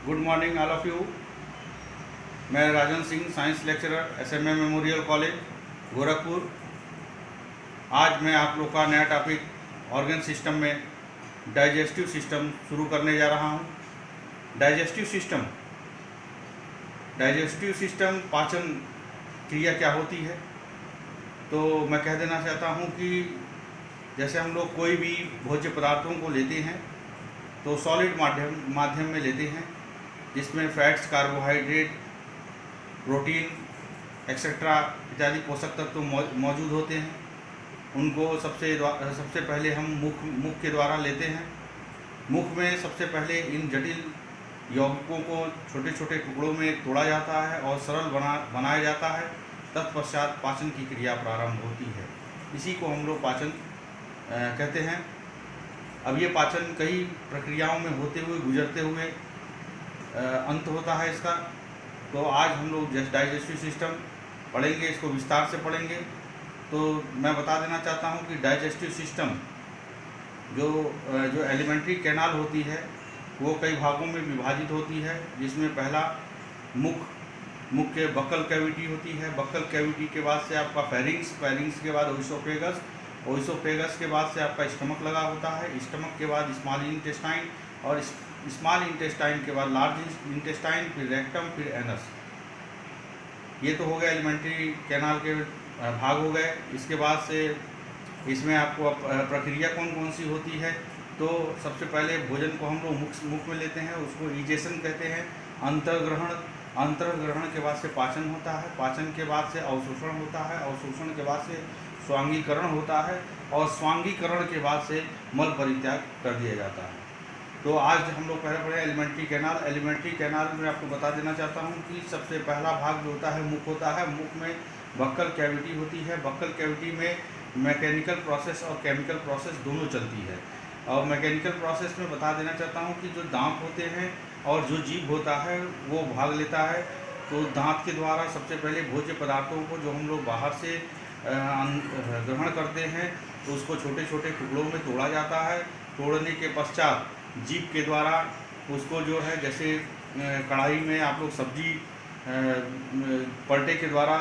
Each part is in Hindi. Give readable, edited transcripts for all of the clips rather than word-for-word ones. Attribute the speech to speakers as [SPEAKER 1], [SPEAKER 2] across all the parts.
[SPEAKER 1] Good morning all of you. मैं Rajan Singh, science lecturer, SMA memorial college Gorakhpur. आज मैं आप लोग का नया टॉपिक ऑर्गन सिस्टम में डाइजेस्टिव सिस्टम शुरू करने जा रहा हूँ। डाइजेस्टिव सिस्टम पाचन क्रिया क्या होती है, तो मैं कह देना चाहता हूँ कि जैसे हम लोग कोई भी भोज्य पदार्थों को लेते हैं तो सॉलिड माध्यम में लेते हैं, जिसमें फैट्स, कार्बोहाइड्रेट, प्रोटीन एक्सेट्रा इत्यादि पोषक तत्व मौजूद होते हैं। उनको सबसे पहले हम मुख के द्वारा लेते हैं। मुख में सबसे पहले इन जटिल यौगिकों को छोटे छोटे टुकड़ों में तोड़ा जाता है और सरल बनाया जाता है। तत्पश्चात पाचन की क्रिया प्रारंभ होती है। इसी को हम लोग पाचन कहते हैं। अब ये पाचन कई प्रक्रियाओं में होते हुए गुजरते हुए अंत होता है इसका। तो आज हम लोग डाइजेस्टिव सिस्टम पढ़ेंगे, इसको विस्तार से पढ़ेंगे। तो मैं बता देना चाहता हूँ कि डाइजेस्टिव सिस्टम जो एलिमेंट्री कैनाल होती है वो कई भागों में विभाजित होती है, जिसमें पहला मुख के बक्कल कैविटी होती है। बक्कल कैविटी के बाद से आपका फेरिंग्स के बाद ओइसोफेगस के बाद से आपका स्टमक लगा होता है। स्टमक के बाद स्मॉल इंटेस्टाइन, और स्मॉल इंटेस्टाइन के बाद लार्ज इंटेस्टाइन, फिर रेक्टम, फिर एनस। ये तो हो गया एलिमेंट्री कैनाल के भाग हो गए। इसके बाद से इसमें आपको प्रक्रिया कौन कौन सी होती है, तो सबसे पहले भोजन को हम लोग मुख में लेते हैं, उसको इजेशन कहते हैं। अंतर्ग्रहण के बाद से पाचन होता है। पाचन के बाद से अवशोषण होता है। अवशोषण के बाद से स्वांगीकरण होता है, और स्वांगीकरण के बाद से मल परित्याग कर दिया जाता है। तो आज हम लोग पहले पढ़े एलिमेंट्री कैनाल। एलिमेंट्री कैनाल में आपको बता देना चाहता हूँ कि सबसे पहला भाग जो होता है मुख होता है। मुख में बक्कल कैविटी होती है। बक्कल कैविटी में मैकेनिकल प्रोसेस और केमिकल प्रोसेस दोनों चलती है। और मैकेनिकल प्रोसेस में बता देना चाहता हूँ कि जो दांत होते हैं और जो जीभ होता है वो भाग लेता है। तो दांत के द्वारा सबसे पहले भोज्य पदार्थों को जो हम लोग बाहर से ग्रहण करते हैं तो उसको छोटे छोटे टुकड़ों में तोड़ा जाता है। तोड़ने के पश्चात जीभ के द्वारा उसको जो है, जैसे कढ़ाई में आप लोग सब्जी पलटे के द्वारा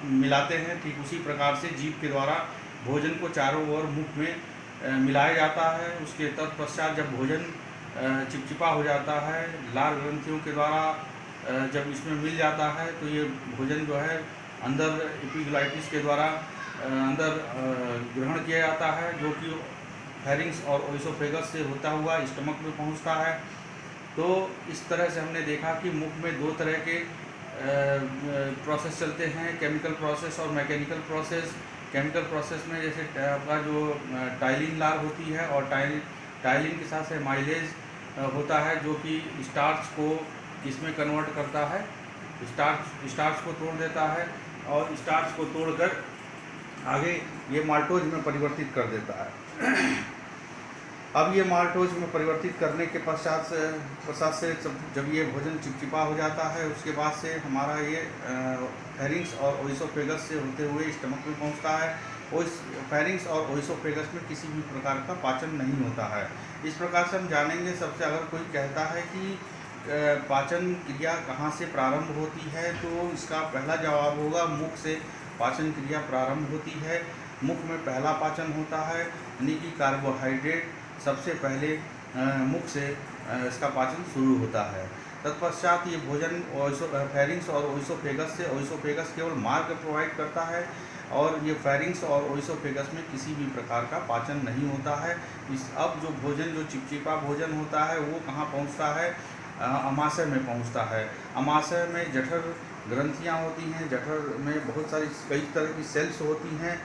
[SPEAKER 1] मिलाते हैं, ठीक उसी प्रकार से जीभ के द्वारा भोजन को चारों ओर मुख में मिलाया जाता है। उसके तत्पश्चात जब भोजन चिपचिपा हो जाता है, लार ग्रंथियों के द्वारा जब इसमें मिल जाता है, तो ये भोजन जो है अंदर एपिग्लाइटिस के द्वारा अंदर ग्रहण किया जाता है, जो कि फेरिंग्स और ओइसोफेगस से होता हुआ स्टमक में पहुंचता है। तो इस तरह से हमने देखा कि मुख में दो तरह के प्रोसेस चलते हैं, केमिकल प्रोसेस और मैकेनिकल प्रोसेस। केमिकल प्रोसेस में जैसे आपका जो टाइलिन लार होती है, और टाइलिन के साथ से माइलेज होता है, जो कि स्टार्च को इसमें कन्वर्ट करता है, स्टार्च को तोड़ देता है, और स्टार्च को तोड़कर आगे ये माल्टोज में परिवर्तित कर देता है। अब ये माल्टोज में परिवर्तित करने के पश्चात से जब ये भोजन चिपचिपा हो जाता है, उसके बाद से हमारा ये फेरिंग्स और ओइसोफेगस से होते हुए स्टमक में पहुंचता है। फेरिंग्स और ओइसोफेगस में किसी भी प्रकार का पाचन नहीं होता है। इस प्रकार से हम जानेंगे। सबसे अगर कोई कहता है कि पाचन क्रिया कहाँ से प्रारंभ होती है, तो इसका पहला जवाब होगा मुख से पाचन क्रिया प्रारंभ होती है। मुख में पहला पाचन होता है, यानी कि कार्बोहाइड्रेट सबसे पहले मुख से इसका पाचन शुरू होता है। तत्पश्चात ये भोजन फेरिंग्स और ओइसोफेगस से, ओइसोफेगस केवल मार्ग प्रोवाइड करता है, और ये फेरिंग्स और ओइसोफेगस में किसी भी प्रकार का पाचन नहीं होता है। अब जो भोजन, जो चिपचिपा भोजन होता है, वो कहाँ पहुँचता है? अमाशय में पहुँचता है। अमाशय में जठर ग्रंथियाँ होती हैं। जठर में बहुत सारी कई तरह की सेल्स होती हैं,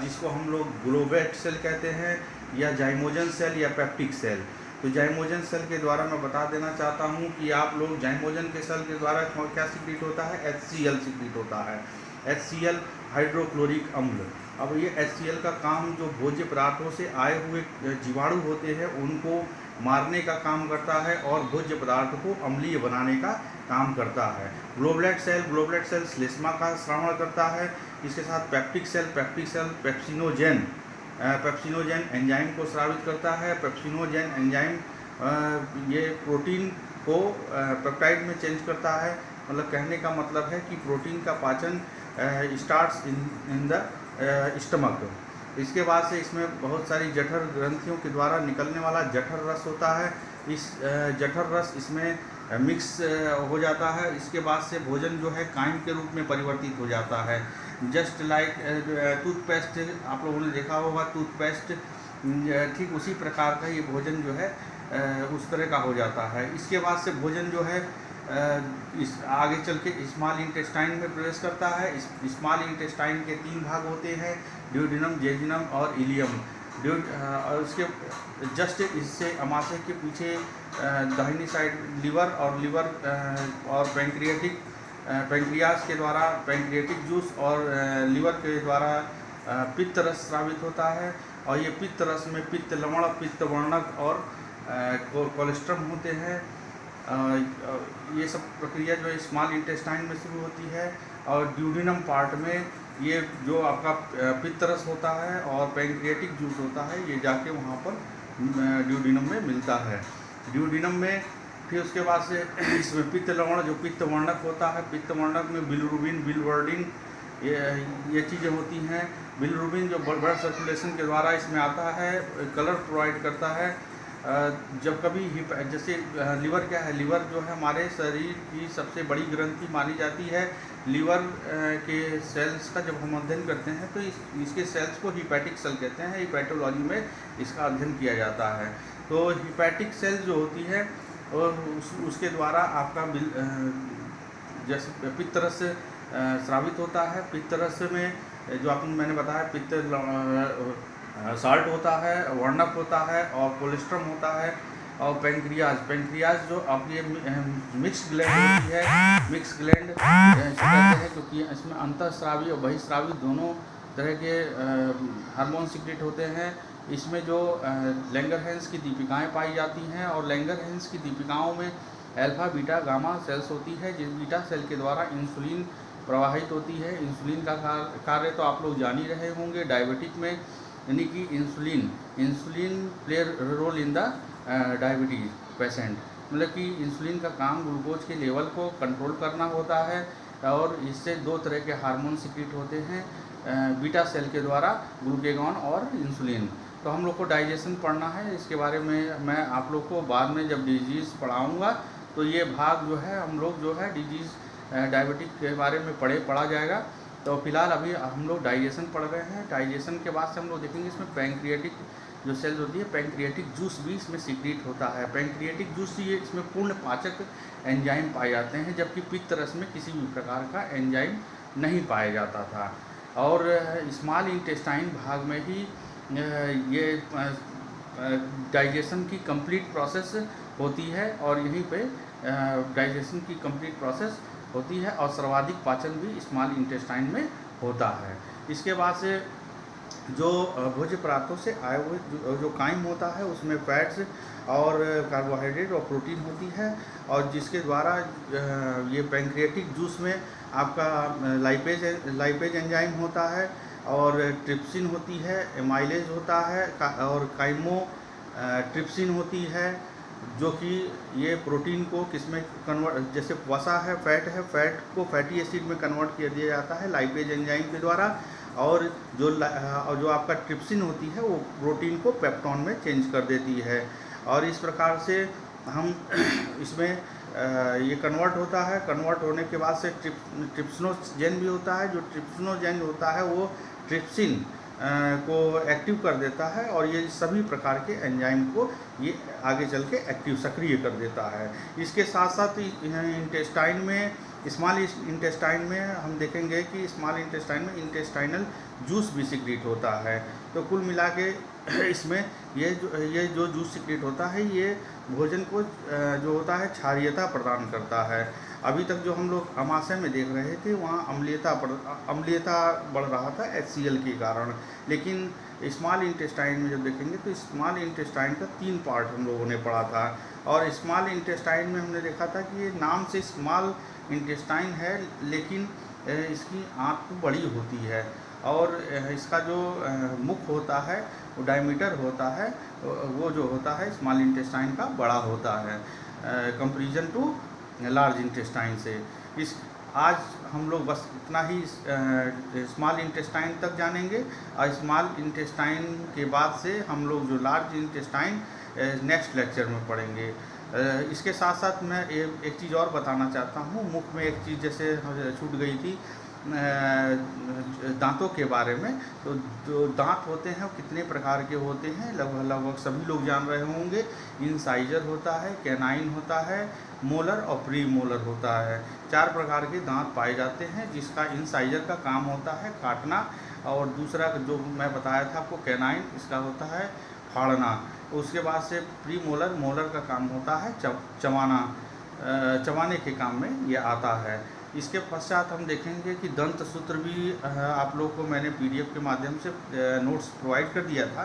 [SPEAKER 1] जिसको हम लोग ग्लोबेट सेल कहते हैं, या जाइमोजन सेल या पेप्टिक सेल। तो जाइमोजन सेल के द्वारा मैं बता देना चाहता हूँ कि आप लोग जाइमोजन के सेल के द्वारा क्या सिक्रीट होता है? HCl सिक्रीट होता है। HCl हाइड्रोक्लोरिक अम्ल। अब ये HCl का काम जो भोज्य पदार्थों से आए हुए जीवाणु होते हैं उनको मारने का काम करता है, और भोज्य पदार्थ को अम्लीय बनाने का काम करता है। ग्लोबुलेट सेल श्लेष्मा का श्रावण करता है। इसके साथ पेप्टिक सेल पेप्सिनोजेन एंजाइम को स्रावित करता है। पेप्सिनोजेन एंजाइम ये प्रोटीन को पेप्टाइड में चेंज करता है। मतलब कहने का मतलब है कि प्रोटीन का पाचन स्टार्ट्स इन द स्टमक। इसके बाद से इसमें बहुत सारी जठर ग्रंथियों के द्वारा निकलने वाला जठर रस होता है। इस जठर रस इसमें मिक्स हो जाता है। इसके बाद से भोजन जो है काइम के रूप में परिवर्तित हो जाता है। जस्ट लाइक टूथपेस्ट, आप लोगों ने देखा होगा टूथपेस्ट, ठीक उसी प्रकार का ये भोजन जो है उस तरह का हो जाता है। इसके बाद से भोजन जो है इस आगे चल के स्मॉल इंटेस्टाइन में प्रवेश करता है। स्मॉल इंटेस्टाइन के 3 भाग होते हैं, ड्यूडेनम, जेजुनम और इलियम। और उसके जस्ट इससे अमाशय के पीछे दाहिनी साइड लिवर और पैंक्रियाज के द्वारा पैंक्रियाटिक जूस और लिवर के द्वारा पित्त रस स्रावित होता है। और ये पित्त रस में पित्त लवण, पित्त वर्णक और कोलेस्ट्रम होते हैं। ये सब प्रक्रिया जो है स्मॉल इंटेस्टाइन में शुरू होती है। और ड्यूडेनम पार्ट में ये जो आपका पित्त रस होता है और पैंक्रियाटिक जूस होता है, ये जाके वहाँ पर ड्यूडेनम में मिलता है। ड्यूडेनम में फिर उसके बाद से इसमें पित्त लवण जो पित्त वर्णक होता है, पित्त वर्णक में बिलिरुबिन, बिलवर्डिन, ये चीज़ें होती हैं। बिलिरुबिन जो ब्लड सर्कुलेशन के द्वारा इसमें आता है, कलर प्रोवाइड करता है। जब कभी जैसे लिवर क्या है, लिवर जो है हमारे शरीर की सबसे बड़ी ग्रंथि मानी जाती है। लिवर के सेल्स का जब हम अध्ययन करते हैं तो इसके सेल्स को हिपैटिक सेल कहते हैं। हिपैटोलॉजी में इसका अध्ययन किया जाता है। तो हिपैटिक सेल जो होती है उसके द्वारा आपका जैसे पित्त रस स्रावित होता है। पित्त रस में जो मैंने बताया पित्त साल्ट होता है, वर्णक होता है और कोलेस्ट्रम होता है। और पैंक्रियाज जो आपकी मिक्स ग्लैंड होती है, मिक्स ग्लैंड कहते हैं क्योंकि इसमें अंतःस्रावी और बहिस्रावी दोनों तरह के हार्मोन सिक्रेट होते हैं। इसमें जो लैंगरहैंस की दीपिकाएं पाई जाती हैं और लैंगरहैंस की दीपिकाओं में अल्फा, बीटा, गामा सेल्स होती है। जिस बीटा सेल के द्वारा इंसुलिन प्रवाहित होती है। इंसुलिन का कार्य तो आप लोग जान ही रहे होंगे। डायबिटिक में यानी कि insulin play role in the diabetes patient, मतलब कि इंसुलिन का काम ग्लूकोज के लेवल को कंट्रोल करना होता है। और इससे 2 तरह के हार्मोन सिक्रेट होते हैं बीटा सेल के द्वारा, ग्लूकेगॉन और इंसुलिन। तो हम लोग को डाइजेशन पढ़ना है, इसके बारे में मैं आप लोग को बाद में जब डिजीज़ पढ़ाऊँगा तो ये भाग जो है हम लोग जो है डिजीज़ डायबिटिक के बारे में पढ़ा जाएगा। तो फिलहाल अभी हम लोग डाइजेशन पढ़ रहे हैं। डाइजेशन के बाद से हम लोग देखेंगे इसमें पैंक्रियाटिक जो सेल्स होती है, पैंक्रियाटिक जूस भी इसमें सीक्रेट होता है। पैंक्रियाटिक जूस ये इसमें पूर्ण पाचक एंजाइम पाए जाते हैं, जबकि पित्त रस में किसी भी प्रकार का एंजाइम नहीं पाया जाता था। और स्मॉल इंटेस्टाइन भाग में ही ये डाइजेशन की कंप्लीट प्रोसेस होती है और यहीं पे डाइजेशन की कंप्लीट प्रोसेस होती है और सर्वाधिक पाचन भी स्मॉल इंटेस्टाइन में होता है। इसके बाद से जो भोज्य पदार्थों से आए हुए जो काइम होता है उसमें फैट्स और कार्बोहाइड्रेट और प्रोटीन होती है। और जिसके द्वारा ये पैंक्रियाटिक जूस में आपका लाइपेज एंजाइम होता है और ट्रिप्सिन होती है, एमाइलेज होता है और काइमो ट्रिप्सिन होती है, जो कि ये प्रोटीन को किसमें कन्वर्ट, जैसे वसा है, फैट को फैटी एसिड में कन्वर्ट किया दिया जाता है लाइपेज एंजाइम के द्वारा। और जो आपका ट्रिप्सिन होती है वो प्रोटीन को पेप्टोन में चेंज कर देती है। और इस प्रकार से हम इसमें ये कन्वर्ट होता है। कन्वर्ट होने के बाद से ट्रिप्सिनोजेन भी होता है। जो ट्रिप्सिनोजेन होता है वो ट्रिप्सिन को एक्टिव कर देता है और ये सभी प्रकार के एंजाइम को ये आगे चल के सक्रिय कर देता है। इसके साथ साथ इंटेस्टाइन में, स्मॉल इंटेस्टाइन में हम देखेंगे कि स्मॉल इंटेस्टाइन में इंटेस्टाइनल जूस भी सीक्रेट होता है। तो कुल मिला के इसमें ये जो जूस सीक्रेट होता है ये भोजन को जो होता है क्षारीयता प्रदान करता है। अभी तक जो हम लोग अमाशय में देख रहे थे वहाँ अम्लीयता बढ़ रहा था HCl के कारण, लेकिन स्मॉल इंटेस्टाइन में जब देखेंगे तो स्मॉल इंटेस्टाइन का 3 पार्ट हम लोगों ने पढ़ा था। और स्मॉल इंटेस्टाइन में हमने देखा था कि ये नाम से स्मॉल इंटेस्टाइन है लेकिन इसकी आंत बड़ी होती है और इसका जो मुख होता है वो डायमीटर होता है, वो जो होता है स्मॉल इंटेस्टाइन का बड़ा होता है कंपेरिजन टू लार्ज इंटेस्टाइन से। इस आज हम लोग बस इतना ही स्मॉल इंटेस्टाइन तक जानेंगे, और स्मॉल इंटेस्टाइन के बाद से हम लोग जो लार्ज इंटेस्टाइन नेक्स्ट लेक्चर में पढ़ेंगे। इसके साथ साथ मैं एक चीज़ और बताना चाहता हूँ। मुख में एक चीज़ जैसे छूट गई थी दांतों के बारे में। तो जो दांत होते हैं वो कितने प्रकार के होते हैं लगभग सभी लोग जान रहे होंगे। इंसाइजर होता है, कैनाइन होता है, मोलर और प्री मोलर होता है। 4 प्रकार के दांत पाए जाते हैं, जिसका इंसाइजर का काम होता है काटना, और दूसरा जो मैं बताया था आपको कैनाइन, इसका होता है फाड़ना। उसके बाद से प्री मोलर, मोलर का काम होता है चबाना, चबाने के काम में ये आता है। इसके पश्चात हम देखेंगे कि दंत सूत्र भी आप लोग को मैंने PDF के माध्यम से नोट्स प्रोवाइड कर दिया था।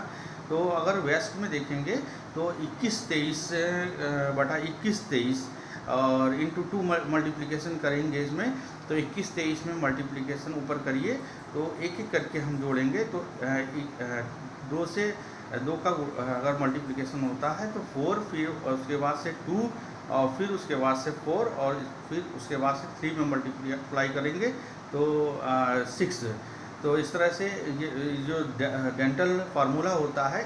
[SPEAKER 1] तो अगर वेस्ट में देखेंगे तो 21-23 और इंटू 2 मल्टीप्लिकेशन करेंगे इसमें, तो 21-23 में मल्टीप्लिकेशन ऊपर करिए तो एक एक करके हम जोड़ेंगे। तो 2 से 2 का अगर मल्टीप्लिकेशन होता है तो 4, फिर उसके बाद से 2, और फिर उसके बाद से 4, और फिर उसके बाद से 3 में मल्टीप्लाई करेंगे तो 6। तो इस तरह से ये जो डेंटल फार्मूला होता है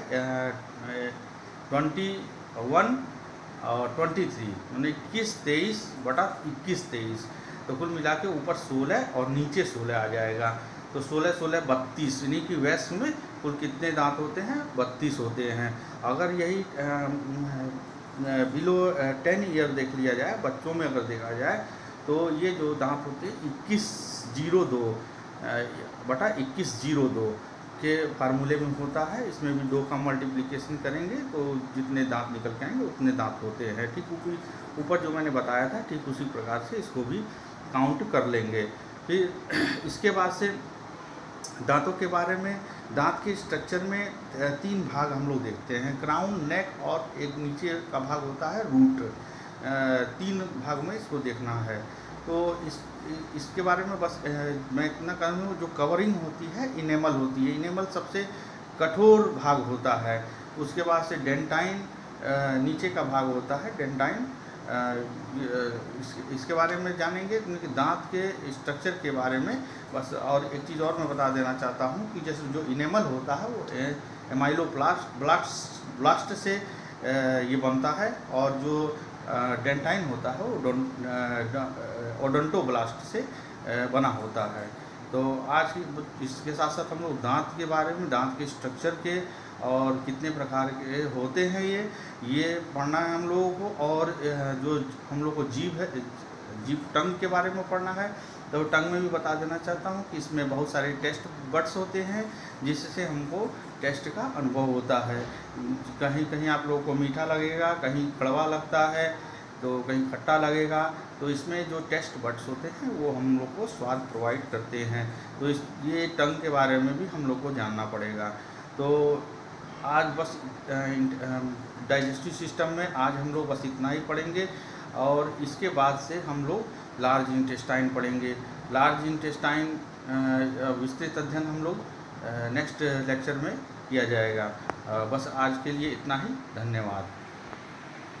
[SPEAKER 1] 21 और 23 यानी 21-23 तो कुल मिला के ऊपर 16 और नीचे 16 आ जाएगा। तो 16-16 32, यानी कि वैश्य में कुल कितने दांत होते हैं? 32 होते हैं। अगर यही बिलो 10 ईयर देख लिया जाए, बच्चों में अगर देखा जाए तो ये जो दांत होते हैं 21/2102 के फार्मूले में होता है। इसमें भी 2 का मल्टीप्लिकेशन करेंगे तो जितने दांत निकल के आएंगे उतने दांत होते हैं। ठीक ऊपर जो मैंने बताया था ठीक उसी प्रकार से इसको भी काउंट कर लेंगे। फिर इसके बाद से दांतों के बारे में, दांत के स्ट्रक्चर में 3 भाग हम लोग देखते हैं, क्राउन, नेक और एक नीचे का भाग होता है रूट। 3 भाग में इसको देखना है। तो इसके बारे में बस मैं इतना कहूँ, जो कवरिंग होती है इनेमल होती है। इनेमल सबसे कठोर भाग होता है। उसके बाद से डेंटाइन नीचे का भाग होता है डेंटाइन। इसके बारे में जानेंगे कि दांत के स्ट्रक्चर के बारे में बस। और एक चीज़ और मैं बता देना चाहता हूँ कि जैसे जो इनेमल होता है वो एमाइलोब्लास्ट से ये बनता है, और जो डेंटाइन होता है वो ओडोंटोब्लास्ट से बना होता है। तो आज इसके साथ साथ हम लोग दांत के बारे में, दांत के स्ट्रक्चर के और कितने प्रकार के होते हैं ये पढ़ना है हम लोगों को। और जो हम लोग को जीभ है, जीभ टंग के बारे में पढ़ना है। तो टंग में भी बता देना चाहता हूँ कि इसमें बहुत सारे टेस्ट बड्स होते हैं, जिससे हमको टेस्ट का अनुभव होता है। कहीं कहीं आप लोगों को मीठा लगेगा, कहीं कड़वा लगता है, तो कहीं खट्टा लगेगा। तो इसमें जो टेस्ट बड्स होते हैं वो हम लोग को स्वाद प्रोवाइड करते हैं। तो ये टंग के बारे में भी हम लोग को जानना पड़ेगा। तो आज बस डाइजेस्टिव सिस्टम में आज हम लोग बस इतना ही पढ़ेंगे, और इसके बाद से हम लोग लार्ज इंटेस्टाइन पढ़ेंगे। लार्ज इंटेस्टाइन विस्तृत अध्ययन हम लोग नेक्स्ट लेक्चर में किया जाएगा। बस आज के लिए इतना ही। धन्यवाद।